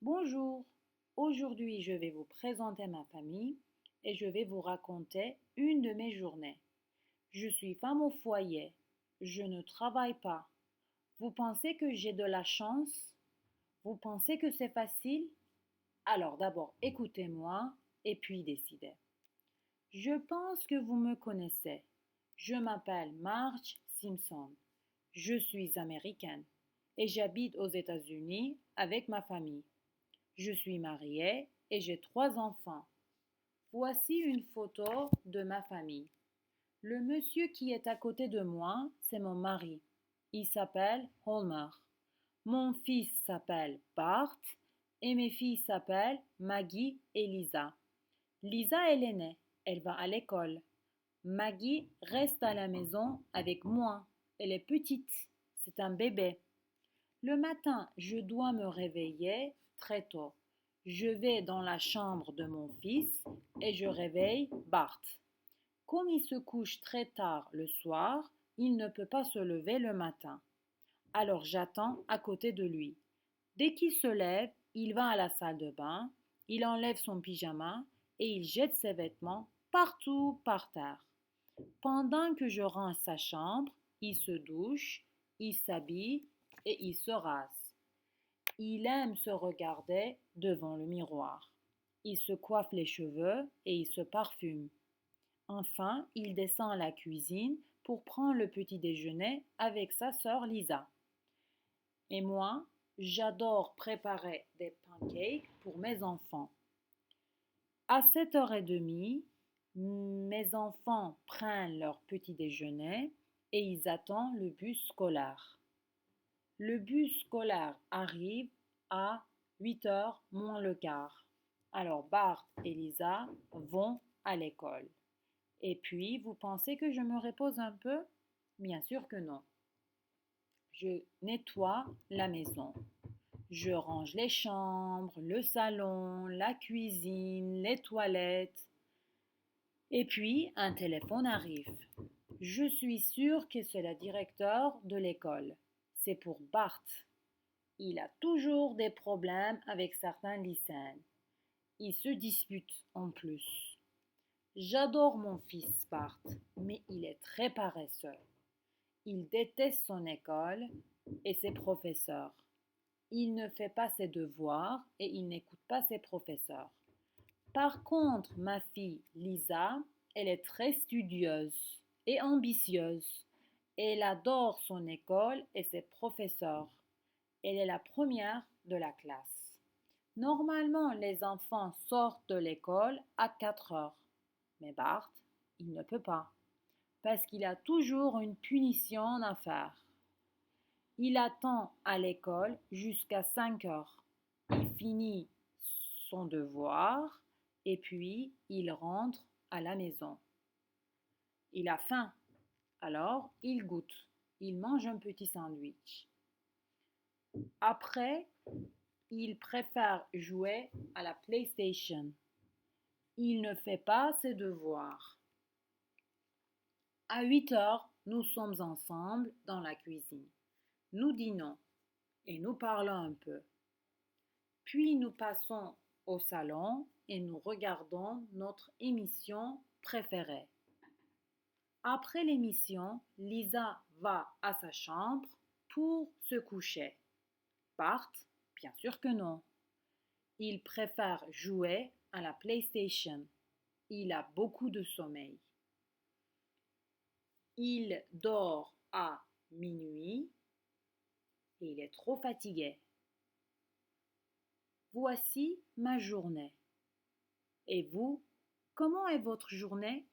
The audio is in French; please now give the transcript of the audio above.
Bonjour, aujourd'hui je vais vous présenter ma famille et je vais vous raconter une de mes journées. Je suis femme au foyer, je ne travaille pas. Vous pensez que j'ai de la chance? Vous pensez que c'est facile? Alors d'abord écoutez-moi et puis décidez. Je pense que vous me connaissez. Je m'appelle Marge Simpson. Je suis américaine et j'habite aux États-Unis avec ma famille. Je suis mariée et j'ai 3 enfants. Voici une photo de ma famille. Le monsieur qui est à côté de moi, c'est mon mari. Il s'appelle Homer. Mon fils s'appelle Bart et mes filles s'appellent Maggie et Lisa. Lisa est l'aînée, elle va à l'école. Maggie reste à la maison avec moi. Elle est petite, c'est un bébé. Le matin, je dois me réveiller très tôt. Je vais dans la chambre de mon fils et je réveille Bart. Comme il se couche très tard le soir, il ne peut pas se lever le matin. Alors j'attends à côté de lui. Dès qu'il se lève, il va à la salle de bain, il enlève son pyjama et il jette ses vêtements partout par terre. Pendant que je range sa chambre, il se douche, il s'habille et il se rase. Il aime se regarder devant le miroir. Il se coiffe les cheveux et il se parfume. Enfin, il descend à la cuisine pour prendre le petit déjeuner avec sa sœur Lisa. Et moi, j'adore préparer des pancakes pour mes enfants. À 7h30, mes enfants prennent leur petit déjeuner et ils attendent le bus scolaire. Le bus scolaire arrive à 8h moins le quart. Alors Bart et Lisa vont à l'école. Et puis, vous pensez que je me repose un peu? Bien sûr que non. Je nettoie la maison. Je range les chambres, le salon, la cuisine, les toilettes. Et puis, un téléphone arrive. Je suis sûre que c'est le directeur de l'école. C'est pour Bart. Il a toujours des problèmes avec certains lycéens. Il se dispute en plus. J'adore mon fils Bart, mais il est très paresseux. Il déteste son école et ses professeurs. Il ne fait pas ses devoirs et il n'écoute pas ses professeurs. Par contre, ma fille Lisa, elle est très studieuse et ambitieuse. Elle adore son école et ses professeurs. Elle est la première de la classe. Normalement, les enfants sortent de l'école à 4 heures. Mais Bart, il ne peut pas, parce qu'il a toujours une punition à faire. Il attend à l'école jusqu'à 5 heures. Il finit son devoir et puis il rentre à la maison. Il a faim, alors il goûte. Il mange un petit sandwich. Après, il préfère jouer à la PlayStation. Il ne fait pas ses devoirs. À 8 heures, nous sommes ensemble dans la cuisine. Nous dînons et nous parlons un peu. Puis nous passons au salon et nous regardons notre émission préférée. Après l'émission, Lisa va à sa chambre pour se coucher. Bart, bien sûr que non. Il préfère jouer à la PlayStation. Il a beaucoup de sommeil. Il dort à minuit et il est trop fatigué. Voici ma journée. Et vous, comment est votre journée?